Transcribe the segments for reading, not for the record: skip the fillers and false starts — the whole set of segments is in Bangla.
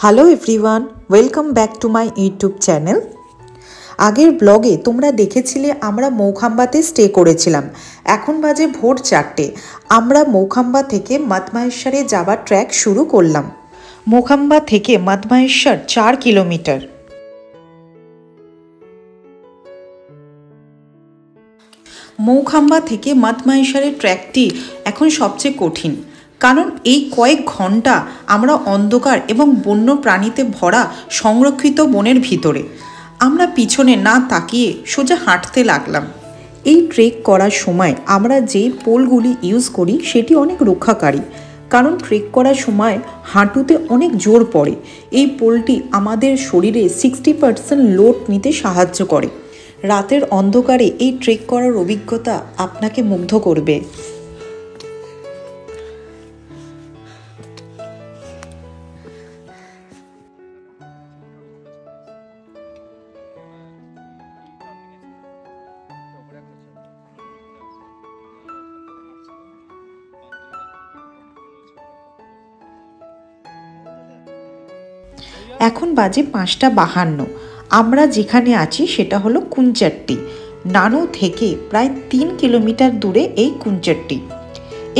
Hello everyone, welcome back to my YouTube channel. আগের ব্লগে তোমরা দেখেছিলে আমরা মৌখাম্বাতে স্টে করেছিলাম। এখন বাজে ভোর 4টে। আমরা মৌখাম্বা থেকে মদমাহেশ্বরে যাবার ট্র্যাক শুরু করলাম। মৌখাম্বা থেকে মদমাহেশ্বর 4 কিলোমিটার। মৌখাম্বা থেকে মদমাহেশ্বরের ট্র্যাকটি এখন সবচেয়ে কঠিন, কারণ এই কয়েক ঘন্টা আমরা অন্ধকার এবং বন্য প্রাণীতে ভরা সংরক্ষিত বনের ভিতরে। আমরা পিছনে না তাকিয়ে সোজা হাঁটতে লাগলাম। এই ট্রেক করার সময় আমরা যে পোলগুলি ইউজ করি সেটি অনেক রক্ষাকারী, কারণ ট্রেক করার সময় হাঁটুতে অনেক জোর পড়ে। এই পোলটি আমাদের শরীরে 60% লোড নিতে সাহায্য করে। রাতের অন্ধকারে এই ট্রেক করার অভিজ্ঞতা আপনাকে মুগ্ধ করবে। এখন বাজে 5:52। আমরা যেখানে আছি সেটা হলো কুঞ্চাট্টি। নানু থেকে প্রায় 3 কিলোমিটার দূরে এই কুঞ্চাট্টি।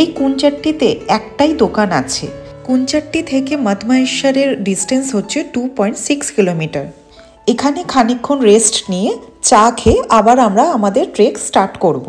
এই কুঞ্চাট্টিতে একটাই দোকান আছে। কুঞ্চাট্টি থেকে মদমাহেশ্বরের ডিস্টেন্স হচ্ছে 2.6 কিলোমিটার। এখানে খানিকক্ষণ রেস্ট নিয়ে চা খেয়ে আবার আমরা আমাদের ট্রেক স্টার্ট করব।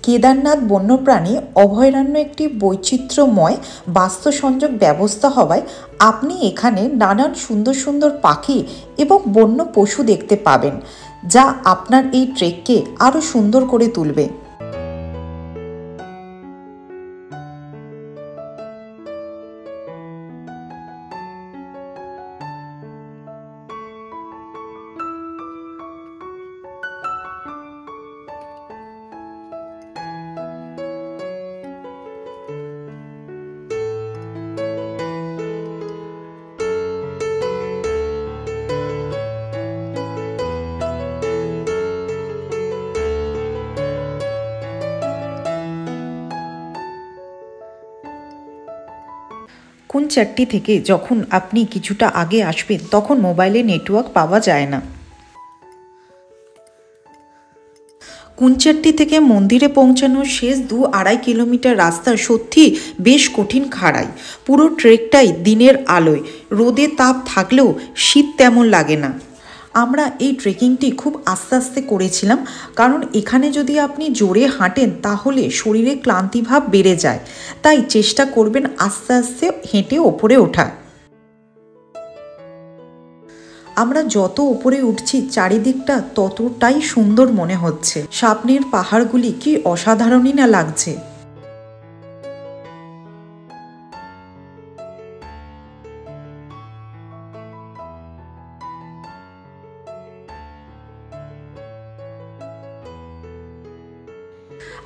কেদারনাথ বন্যপ্রাণী অভয়ারণ্য একটি বৈচিত্র্যময় বাস্তুসংযোগ ব্যবস্থা হওয়ায় আপনি এখানে নানান সুন্দর সুন্দর পাখি এবং বন্য পশু দেখতে পাবেন, যা আপনার এই ট্রেককে আরও সুন্দর করে তুলবে। কুঞ্চাট্টি থেকে যখন আপনি কিছুটা আগে আসবেন তখন মোবাইলে নেটওয়ার্ক পাওয়া যায় না। কুঞ্চাট্টি থেকে মন্দিরে পৌঁছানোর শেষ 2-2.5 কিলোমিটার রাস্তা সত্যি বেশ কঠিন খাড়াই। পুরো ট্রেকটাই দিনের আলোয়। রোদে তাপ থাকলেও শীত তেমন লাগে না। আমরা এই ট্রেকিংটি খুব আস্তে আস্তে করেছিলাম, কারণ এখানে যদি আপনি জোরে হাঁটেন তাহলে শরীরে ক্লান্তিভাব বেড়ে যায়। তাই চেষ্টা করবেন আস্তে আস্তে হেঁটে ওপরে ওঠা। আমরা যত উপরে উঠছি চারিদিকটা ততটাই সুন্দর মনে হচ্ছে। সামনের পাহাড়গুলি কি অসাধারণই না লাগছে।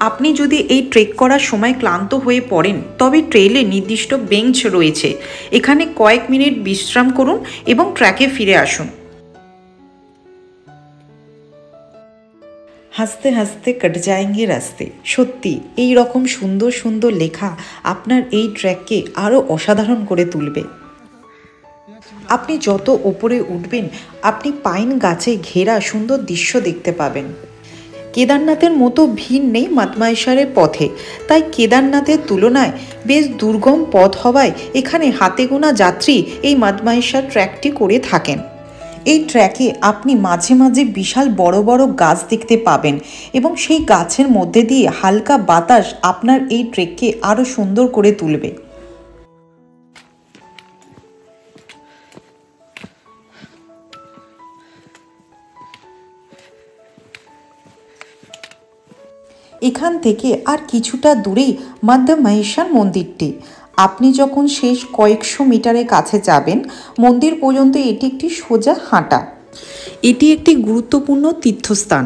আপনি যদি এই ট্রেক করার সময় ক্লান্ত হয়ে পড়েন তবে ট্রেইলে নির্দিষ্ট বেঞ্চ রয়েছে। এখানে কয়েক মিনিট বিশ্রাম করুন এবং ট্র্যাকে ফিরে আসুন। হাসতে হাসতে কাট যায়েঙ্গে রাস্তে। সত্যি এই রকম সুন্দর সুন্দর লেখা আপনার এই ট্র্যাককে আরও অসাধারণ করে তুলবে। আপনি যত ওপরে উঠবেন আপনি পাইন গাছে ঘেরা সুন্দর দৃশ্য দেখতে পাবেন। কেদারনাথের মতো ভিড় নেই মদমাহেশ্বরের পথে, তাই কেদারনাথের তুলনায় বেশ দুর্গম পথ হওয়ায় এখানে হাতে গোনা যাত্রী এই মদমাহেশ্বর ট্র্যাকটি করে থাকেন। এই ট্র্যাকে আপনি মাঝে মাঝে বিশাল বড় বড় গাছ দেখতে পাবেন এবং সেই গাছের মধ্যে দিয়ে হালকা বাতাস আপনার এই ট্রেককে আরও সুন্দর করে তুলবে। এখান থেকে আর কিছুটা দূরেই মধ্য মহেশ্বর মন্দিরটি। আপনি যখন শেষ কয়েকশো মিটারের কাছে যাবেন মন্দির পর্যন্ত এটি একটি সোজা হাঁটা। এটি একটি গুরুত্বপূর্ণ তীর্থস্থান,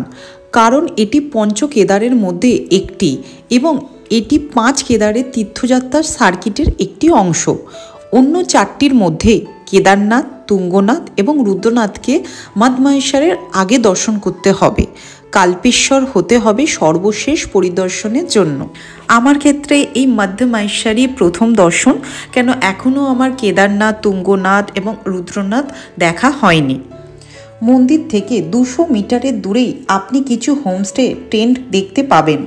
কারণ এটি পঞ্চ কেদারের মধ্যে একটি এবং এটি 5 কেদারের তীর্থযাত্রার সার্কিটের একটি অংশ। অন্য 4টির মধ্যে কেদারনাথ, তুঙ্গনাথ এবং রুদ্রনাথকে মধ্য মহেশ্বরের আগে দর্শন করতে হবে। কাল্পেশ্বর হতে হবে সর্বশেষ পরিদর্শনের জন্য। আমার ক্ষেত্রে এই মধ্য মহেশ্বরই প্রথম দর্শন, কেন এখনও আমার কেদারনাথ, তুঙ্গনাথ এবং রুদ্রনাথ দেখা হয়নি। মন্দির থেকে 200 মিটারের দূরেই আপনি কিছু হোমস্টে টেন্ট দেখতে পাবেন।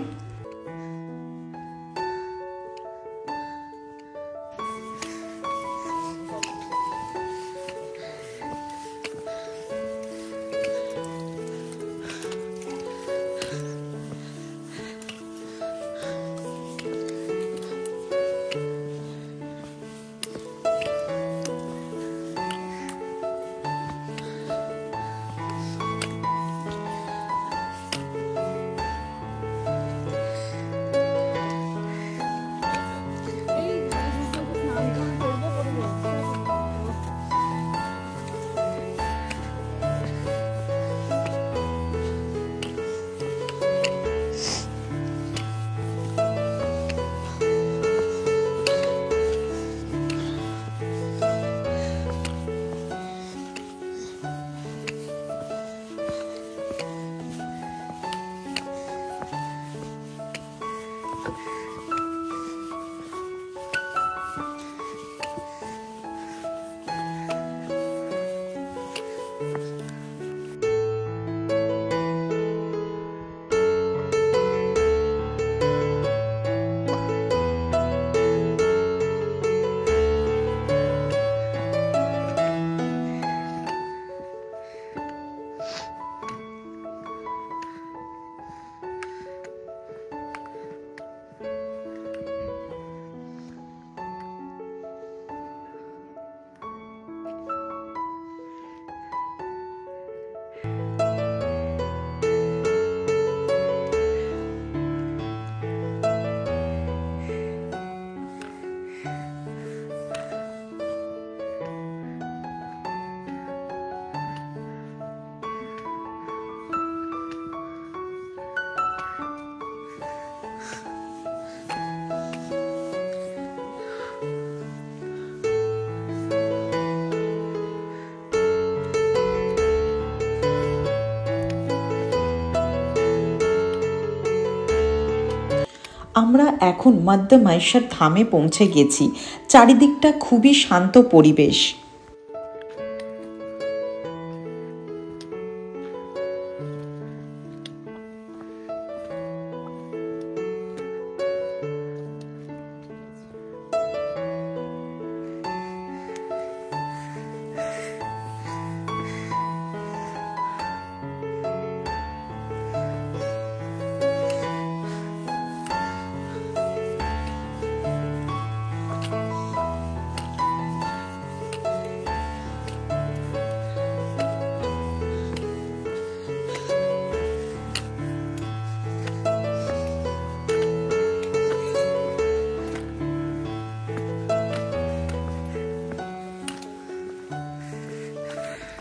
আমরা এখন মধ্য মহেশ্বর ধামে পৌঁছে গেছি। চারিদিকটা খুবই শান্ত পরিবেশ।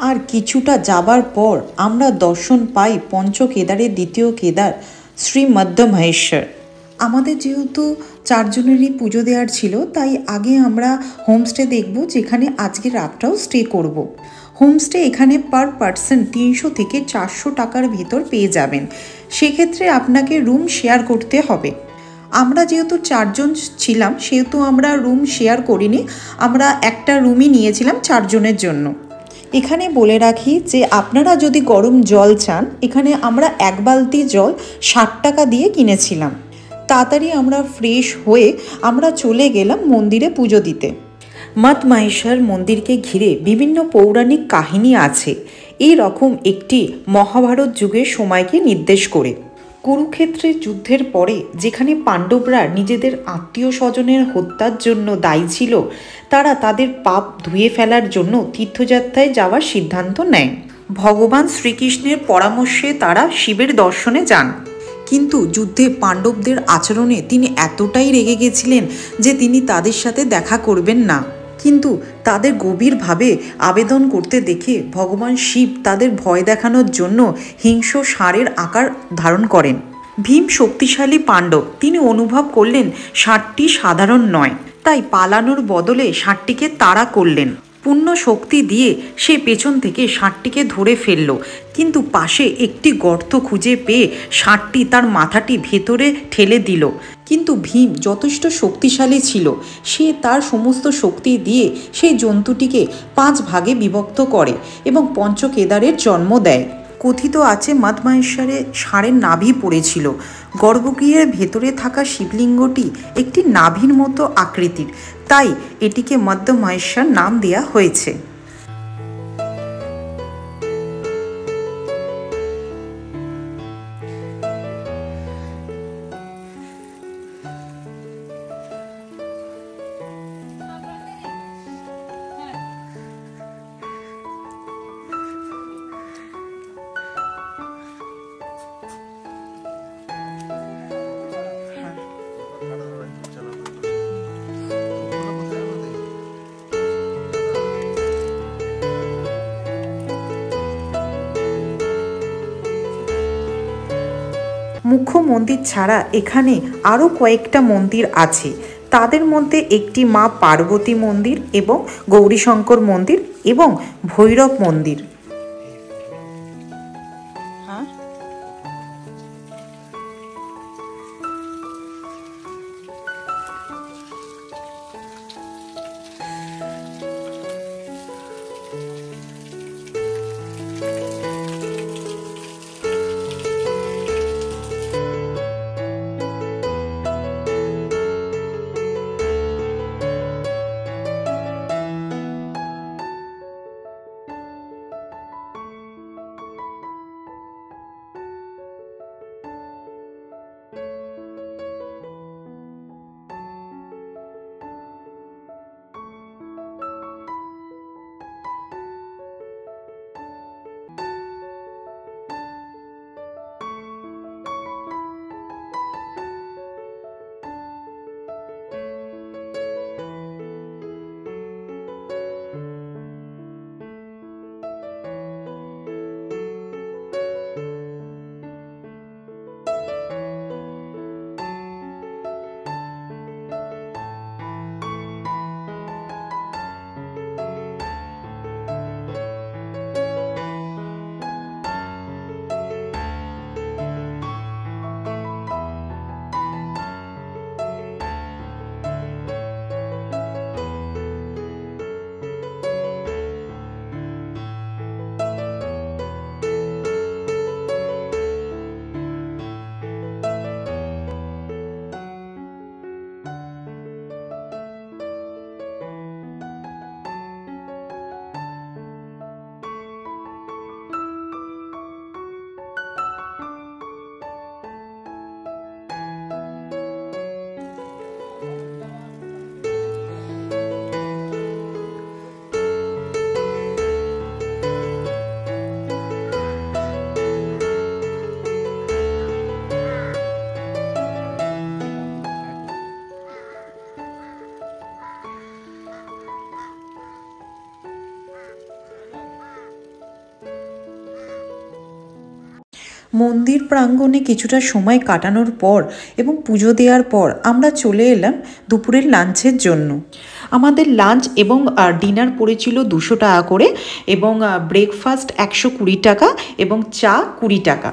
আর কিছুটা যাবার পর আমরা দর্শন পাই পঞ্চ কেদারের দ্বিতীয় কেদার শ্রী মধ্য মহেশ্বর। আমাদের যেহেতু 4 জনেরই পুজো দেওয়ার ছিল, তাই আগে আমরা হোমস্টে দেখব, যেখানে আজকে রাতটাও স্টে করব। হোমস্টে এখানে পার পার্সন 300 থেকে 400 টাকার ভেতর পেয়ে যাবেন। সেক্ষেত্রে আপনাকে রুম শেয়ার করতে হবে। আমরা যেহেতু 4 জন ছিলাম, সেহেতু আমরা রুম শেয়ার করিনি, আমরা একটা রুমই নিয়েছিলাম 4 জনের জন্য। এখানে বলে রাখি যে আপনারা যদি গরম জল চান, এখানে আমরা 1 বালতি জল 60 টাকা দিয়ে কিনেছিলাম। তাড়াতাড়ি আমরা ফ্রেশ হয়ে আমরা চলে গেলাম মন্দিরে পুজো দিতে। মধ্য মহেশ্বর মন্দিরকে ঘিরে বিভিন্ন পৌরাণিক কাহিনী আছে। এই রকম একটি মহাভারত যুগের সময়কে নির্দেশ করে। কুরুক্ষেত্রের যুদ্ধের পরে যেখানে পাণ্ডবরা নিজেদের আত্মীয় স্বজনের হত্যার জন্য দায়ী ছিল, তারা তাদের পাপ ধুয়ে ফেলার জন্য তীর্থযাত্রায় যাওয়ার সিদ্ধান্ত নেয়। ভগবান শ্রীকৃষ্ণের পরামর্শে তারা শিবের দর্শনে যান। কিন্তু যুদ্ধে পাণ্ডবদের আচরণে তিনি এতটাই রেগে গেছিলেন যে তিনি তাদের সাথে দেখা করবেন না। কিন্তু তাদের গভীরভাবে আবেদন করতে দেখে ভগবান শিব তাদের ভয় দেখানোর জন্য হিংস্র ষাঁড়ের আকার ধারণ করেন। ভীম শক্তিশালী পাণ্ডব, তিনি অনুভব করলেন ষাঁড়টি সাধারণ নয়, তাই পালানোর বদলে ষাঁড়টিকে তাড়া করলেন। পূর্ণ শক্তি দিয়ে সে পেছন থেকে ষাঁড়টিকে ধরে ফেলল, কিন্তু পাশে একটি গর্ত খুঁজে পেয়ে ষাঁড়টি তার মাথাটি ভেতরে ঠেলে দিল। কিন্তু ভীম যথেষ্ট শক্তিশালী ছিল, সে তার সমস্ত শক্তি দিয়ে সেই জন্তুটিকে 5 ভাগে বিভক্ত করে এবং পঞ্চকেদারের জন্ম দেয়। কথিত আছে মদমহেশ্বরে ষাঁড়ের নাভি পড়েছিল। গর্ভগৃহের ভেতরে থাকা শিবলিঙ্গটি একটি নাভির মতো আকৃতির, তাই এটিকে মদ্যমহেশ্বর নাম দেওয়া হয়েছে। মুখ্য মন্দির ছাড়া এখানে আরও কয়েকটা মন্দির আছে। তাদের মধ্যে একটি মা পার্বতী মন্দির এবং গৌরীশঙ্কর মন্দির এবং ভৈরব মন্দির। মন্দির প্রাঙ্গণে কিছুটা সময় কাটানোর পর এবং পুজো দেওয়ার পর আমরা চলে এলাম দুপুরের লাঞ্চের জন্য। আমাদের লাঞ্চ এবং ডিনার পড়েছিল 200 টাকা করে এবং ব্রেকফাস্ট 120 টাকা এবং চা 20 টাকা।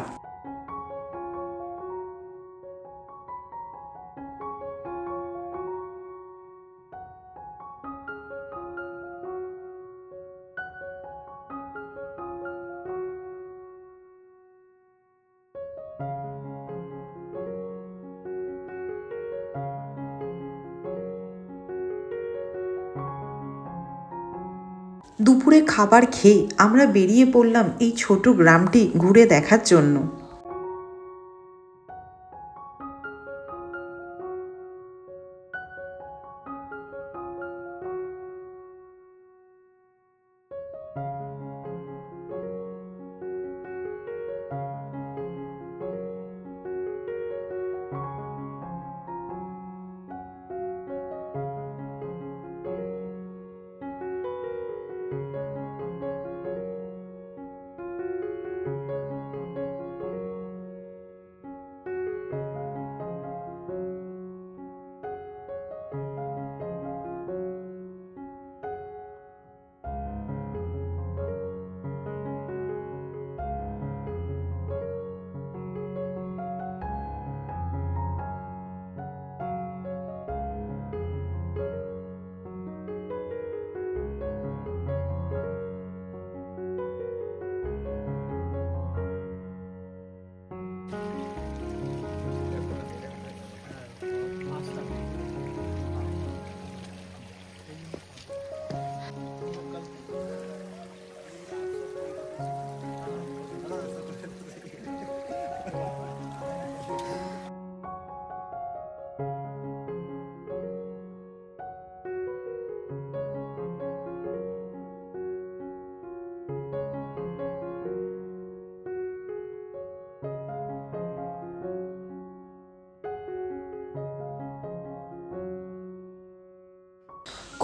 দুপুরে খাবার খেয়ে আমরা বেরিয়ে পড়লাম এই ছোট গ্রামটি ঘুরে দেখার জন্য।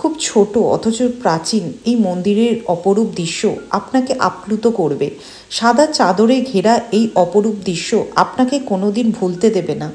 খুব ছোট অথচ প্রাচীন এই মন্দিরের অপরূপ দৃশ্য আপনাকে আপ্লুত করবে। সাদা চাদরে ঘেরা এই অপরূপ দৃশ্য আপনাকে কোনোদিন ভুলতে দেবে না।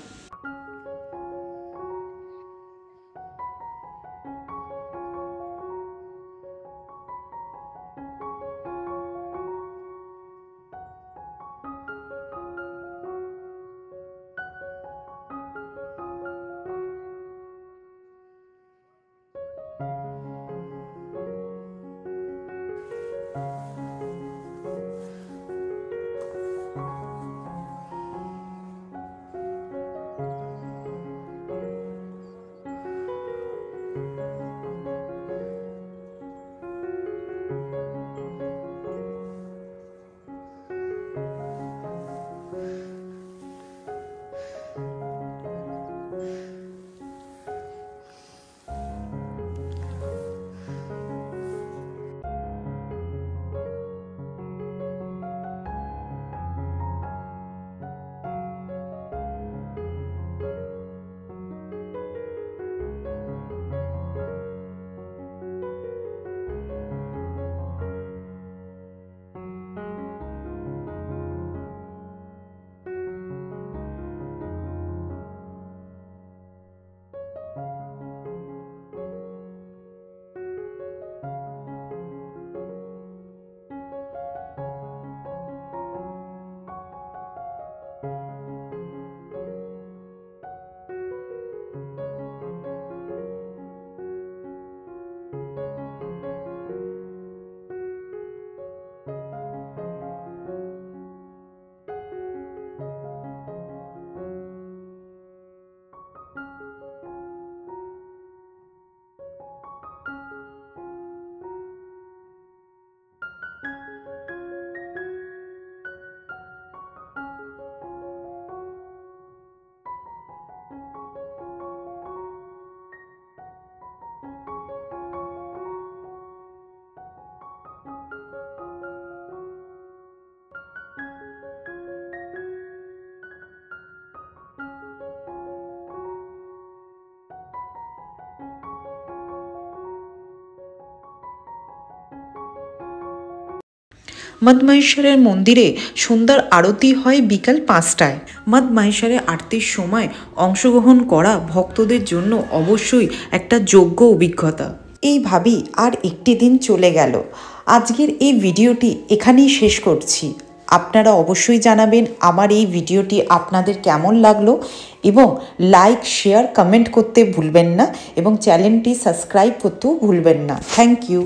মদমহেশ্বরের মন্দিরে সন্ধ্যার আরতি হয় বিকাল 5টায়। মদমহেশ্বরে আরতির সময় অংশগ্রহণ করা ভক্তদের জন্য অবশ্যই একটা যোগ্য অভিজ্ঞতা। এইভাবেই আর একটি দিন চলে গেল। আজকের এই ভিডিওটি এখানেই শেষ করছি। আপনারা অবশ্যই জানাবেন আমার এই ভিডিওটি আপনাদের কেমন লাগলো, এবং লাইক, শেয়ার, কমেন্ট করতে ভুলবেন না, এবং চ্যানেলটি সাবস্ক্রাইব করতেও ভুলবেন না। Thank you.